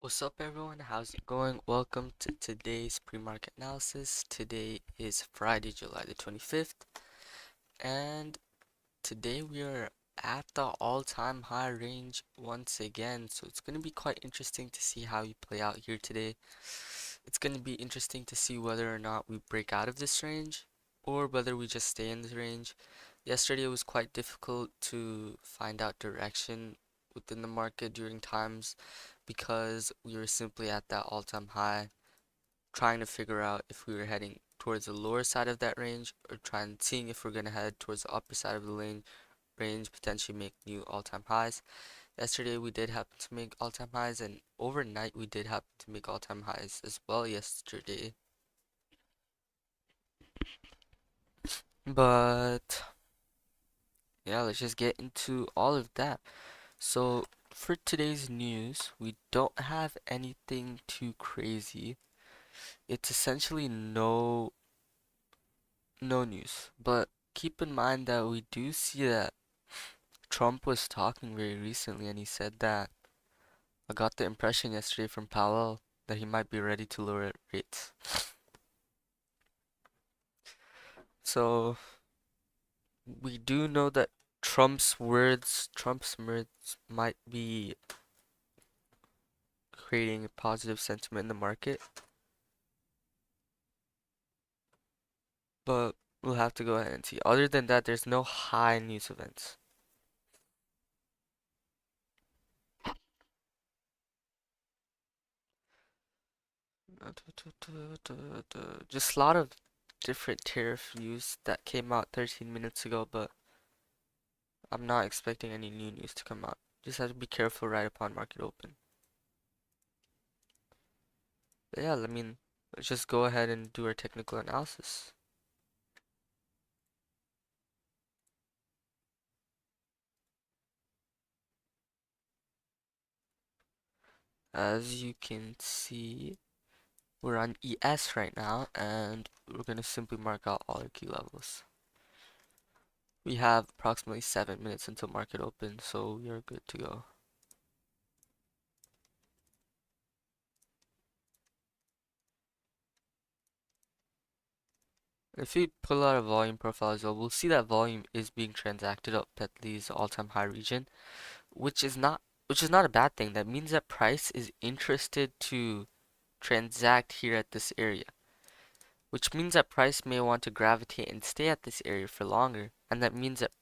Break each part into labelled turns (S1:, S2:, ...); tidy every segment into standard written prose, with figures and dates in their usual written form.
S1: What's up, everyone? How's it going? Welcome to today's pre-market analysis. Today is Friday, July the 25th, and today we are at the all-time high range once again. So it's going to be quite interesting to see how we play out here today. It's going to be interesting to see whether or not we break out of this range or whether we just stay in this range. Yesterday it was quite difficult to find out direction within the market during times because we were simply at that all-time high, trying to figure out if we were heading towards the lower side of that range or seeing if we're gonna head towards the upper side of the range, potentially make new all-time highs. Yesterday we did happen to make all-time highs, and overnight we did happen to make all-time highs as well yesterday. But yeah, let's just get into all of that. So for today's news, we don't have anything too crazy. It's essentially no news. But keep in mind that we do see that Trump was talking very recently, and he said that I got the impression yesterday from Powell that he might be ready to lower rates. So we do know that Trump's words might be creating a positive sentiment in the market, but we'll have to go ahead and see. Other than that, there's no high news events. Just a lot of different tariff news that came out 13 minutes ago, but I'm not expecting any new news to come out. Just have to be careful right upon market open. But yeah, let's just go ahead and do our technical analysis. As you can see, we're on ES right now, and we're gonna simply mark out all our key levels. We have approximately 7 minutes until market open, so we are good to go. If we pull out a volume profile as well, we'll see that volume is being transacted up at these all-time high region, which is not a bad thing. That means that price is interested to transact here at this area, which means that price may want to gravitate and stay at this area for longer. And that means that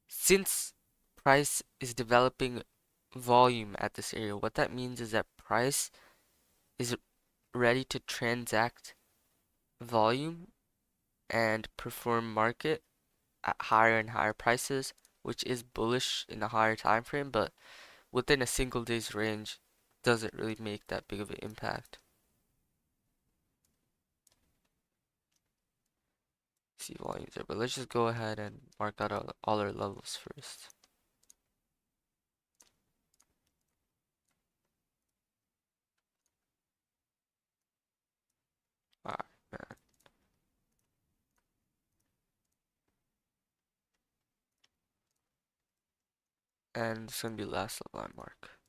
S1: since price is developing volume at this area, what that means is that price is ready to transact volume and perform market at higher and higher prices, which is bullish in a higher time frame, but within a single day's range doesn't really make that big of an impact. See volumes there, but let's just go ahead and mark out all our levels first. Alright, man. And it's gonna be last line mark.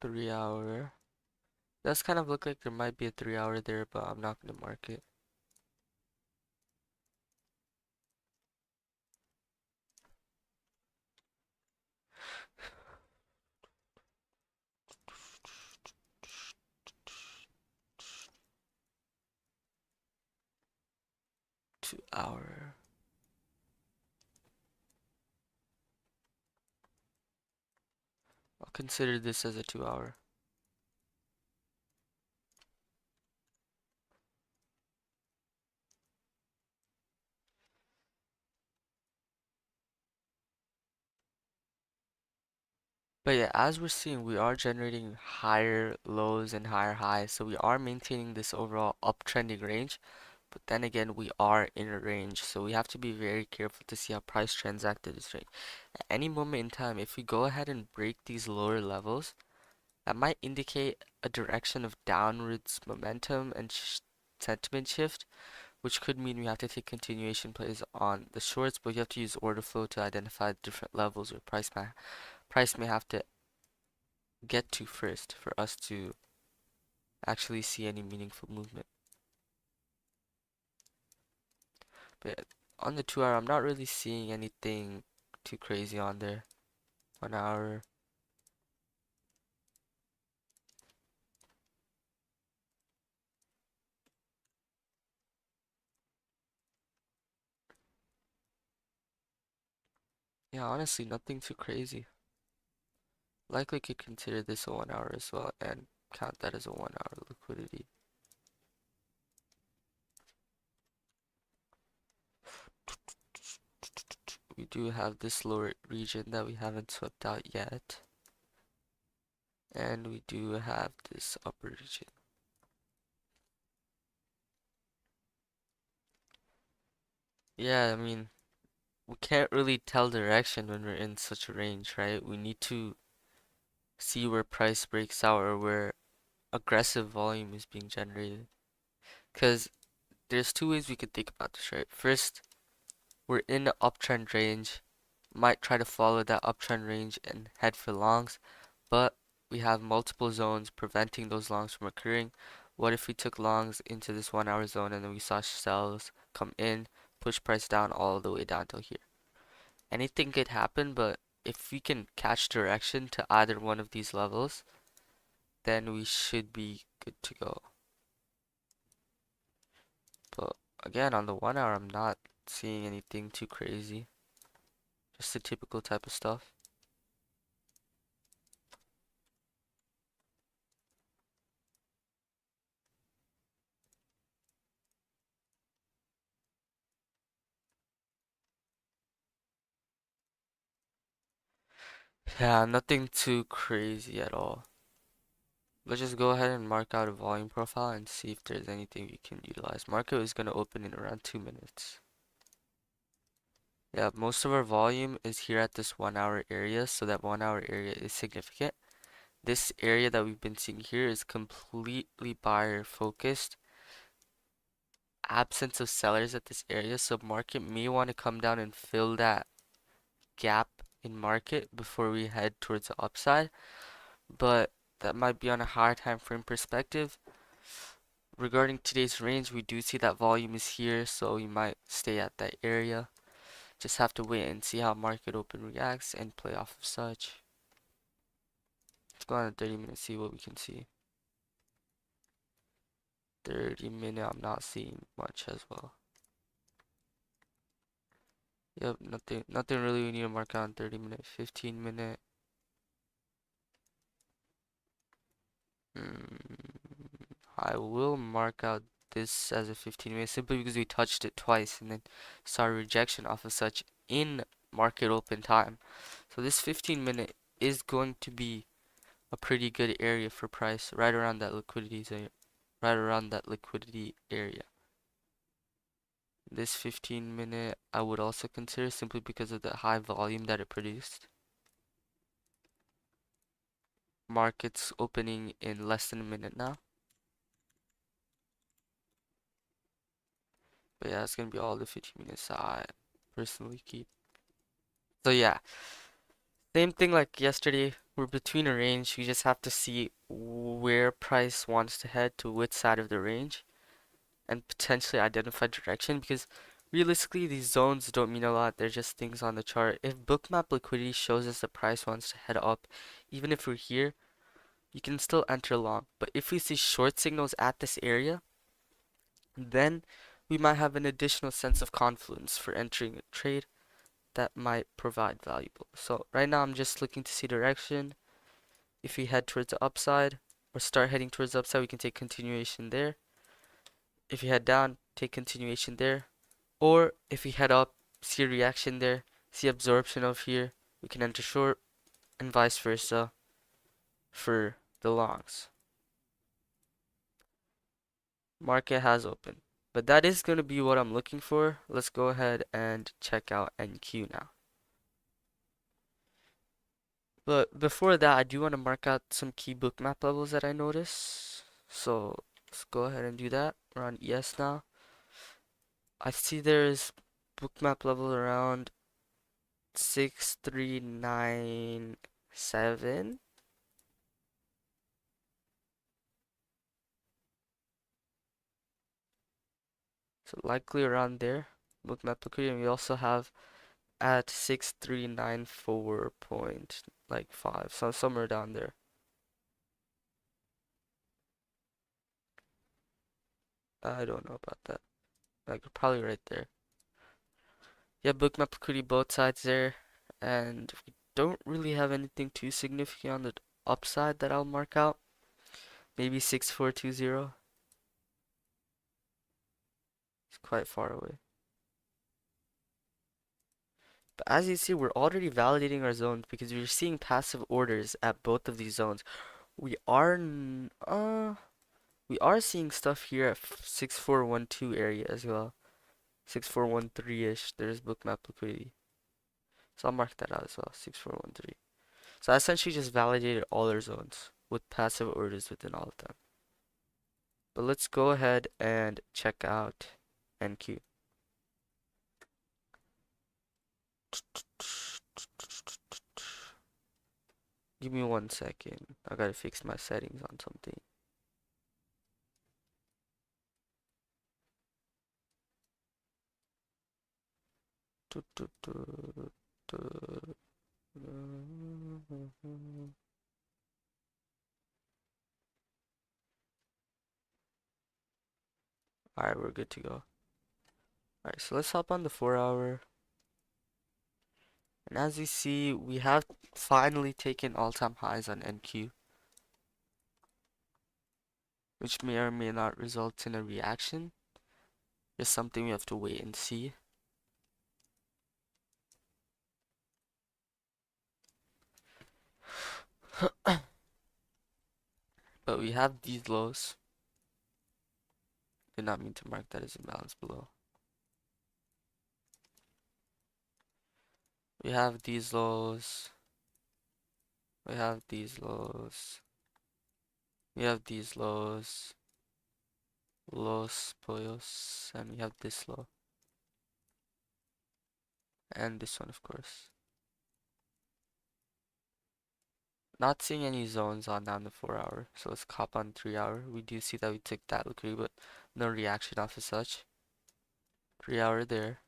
S1: 3 hour. Does kind of look like there might be a 3 hour there, but I'm not gonna mark it. Two hour. I'll consider this as a 2 hour. But yeah, as we're seeing, we are generating higher lows and higher highs, so we are maintaining this overall uptrending range. But then again, we are in a range, so we have to be very careful to see how price transacted this range. At any moment in time, if we go ahead and break these lower levels, that might indicate a direction of downwards momentum and sentiment shift, which could mean we have to take continuation plays on the shorts, but you have to use order flow to identify different levels where price price may have to get to first for us to actually see any meaningful movement. But on the 2 hour, I'm not really seeing anything too crazy on there. 1 hour. Yeah, honestly, nothing too crazy. Likely could consider this a 1 hour as well and count that as a 1 hour liquidity. We do have this lower region that we haven't swept out yet. And we do have this upper region. Yeah, I mean, we can't really tell direction when we're in such a range, right? We need to see where price breaks out or where aggressive volume is being generated. Because there's two ways we could think about this, right? First, we're in the uptrend range, might try to follow that uptrend range and head for longs, but we have multiple zones preventing those longs from occurring. What if we took longs into this 1 hour zone and then we saw sells come in, push price down all the way down till here? Anything could happen, but if we can catch direction to either one of these levels, then we should be good to go. But again, on the 1 hour, I'm not seeing anything too crazy. Just the typical type of stuff. Yeah, nothing too crazy at all. Let's just go ahead and mark out a volume profile and see if there's anything we can utilize. Market is going to open in around 2 minutes. Yeah, most of our volume is here at this 1 hour area, so that 1 hour area is significant. This area that we've been seeing here is completely buyer focused. Absence of sellers at this area, so market may want to come down and fill that gap in market before we head towards the upside, but that might be on a higher time frame perspective. Regarding today's range, we do see that volume is here, so we might stay at that area. Just have to wait and see how market open reacts and play off of such. Let's go on a 30 minute, see what we can see. 30 minute, I'm not seeing much as well. Yep, nothing really we need to mark out on 30 minute, 15 minute. I will mark out this as a 15 minute simply because we touched it twice and then saw a rejection off of such in market open time. So this 15 minute is going to be a pretty good area for price, right around that liquidity zone, right around that liquidity area. This 15 minute I would also consider simply because of the high volume that it produced. Market's opening in less than a minute now. But yeah, it's gonna be all the 15 minutes I personally keep. So yeah, same thing like yesterday. We're between a range. We just have to see where price wants to head to which side of the range and potentially identify direction because realistically these zones don't mean a lot. They're just things on the chart. If bookmap liquidity shows us the price wants to head up, even if we're here, you can still enter long. But if we see short signals at this area, then we might have an additional sense of confluence for entering a trade that might provide valuable. So right now I'm just looking to see direction. If we head towards the upside or start heading towards the upside, we can take continuation there. If you head down, take continuation there. Or if we head up, see a reaction there, see absorption of here, we can enter short and vice versa for the longs. Market has opened. But that is going to be what I'm looking for. Let's go ahead and check out NQ now. But before that, I do want to mark out some key bookmap levels that I notice. So let's go ahead and do that. We're on ES now. I see there's bookmap level around 639, 7. So likely around there. Looking at liquidity, and we also have at 6394 point like 5, so somewhere down there. I don't know about that. Like probably right there. Yeah, bookmap liquidity both sides there, and we don't really have anything too significant on the upside that I'll mark out. Maybe 6420. It's quite far away. But as you see, we're already validating our zones because we're seeing passive orders at both of these zones. We are we are seeing stuff here at 6412 area as well. 6413-ish. There's bookmap liquidity. So I'll mark that out as well. 6413. So I essentially just validated all our zones with passive orders within all of them. But let's go ahead and check out NQ. Give me 1 second. I gotta fix my settings on something. Alright, we're good to go. Alright, so let's hop on the 4 hour. And as you see, we have finally taken all-time highs on NQ, which may or may not result in a reaction. Just something we have to wait and see. But we have these lows. Did not mean to mark that as imbalance below. We have these lows. We have these lows. We have these lows. Los pollos. And we have this low. And this one, of course. Not seeing any zones on down the 4 hour. So let's cop on 3 hour. We do see that we took that liquidity, but no reaction off as such. 3 hour there.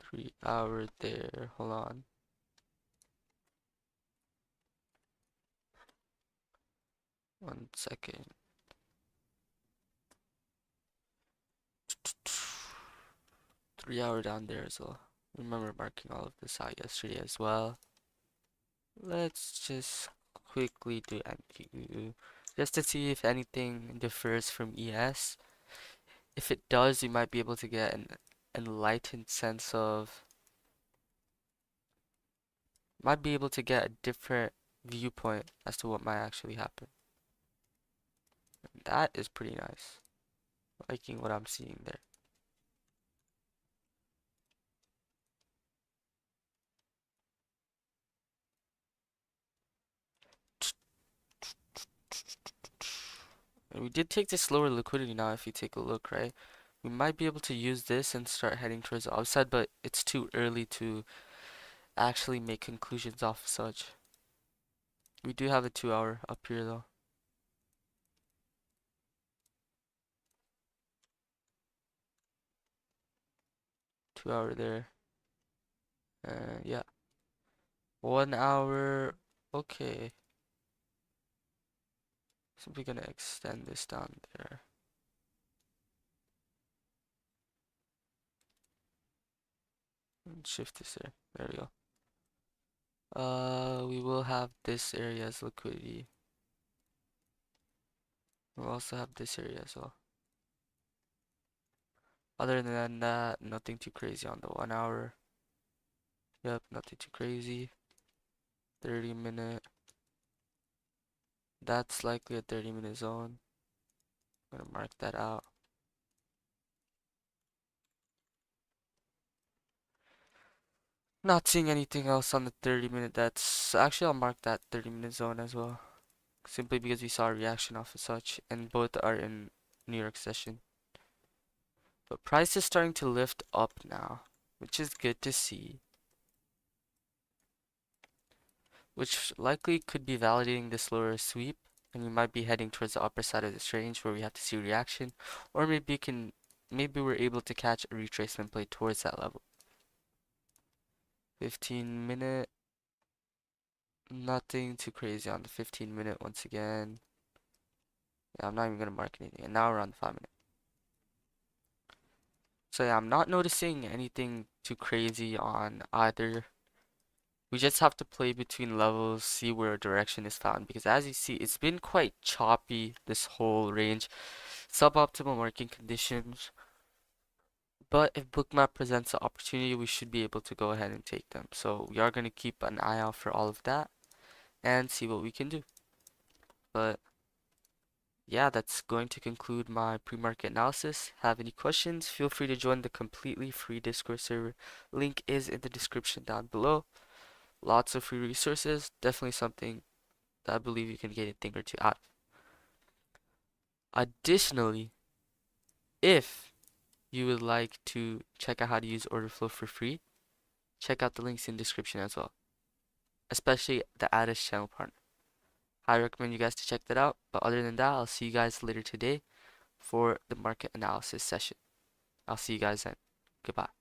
S1: Three hour there. Hold on. One second. 3 hour down there as well. Remember marking all of this out yesterday as well. Let's just quickly do NQ just to see if anything differs from ES. If it does, you might be able to get an enlightened sense of, might be able to get a different viewpoint as to what might actually happen. And that is pretty nice. Liking what I'm seeing there. And we did take this lower liquidity now if you take a look, right? We might be able to use this and start heading towards the upside, but it's too early to actually make conclusions off such. We do have a 2 hour up here though. 2 hour there. And yeah. 1 hour. Okay. Simply gonna extend this down there. And shift this there. There we go. We will have this area as liquidity. We'll also have this area as well. Other than that, nothing too crazy on the 1 hour. Yep, nothing too crazy. 30-minute. That's likely a 30-minute zone. I'm gonna mark that out. Not seeing anything else on the 30-minute. That's actually, I'll mark that 30-minute zone as well. Simply because we saw a reaction off of such, and both are in New York session. But price is starting to lift up now, which is good to see. Which likely could be validating this lower sweep, and we might be heading towards the upper side of this range where we have to see reaction, or maybe we're able to catch a retracement play towards that level. 15 minute, nothing too crazy on the 15 minute once again. Yeah, I'm not even gonna mark anything, and now we're on the 5 minute. So yeah, I'm not noticing anything too crazy on either. We just have to play between levels, see where direction is found, because as you see, it's been quite choppy this whole range. Suboptimal marking conditions, but if Bookmap presents an opportunity, we should be able to go ahead and take them. So we are going to keep an eye out for all of that and see what we can do. But yeah, that's going to conclude my pre-market analysis. Have any questions? Feel free to join the completely free Discord server. Link is in the description down below. Lots of free resources. Definitely something that I believe you can get a thing or two out of. Additionally, if you would like to check out how to use Orderflow for free, check out the links in the description as well, especially the Addis channel partner. I recommend you guys to check that out. But other than that, I'll see you guys later today for the market analysis session. I'll see you guys then. Goodbye.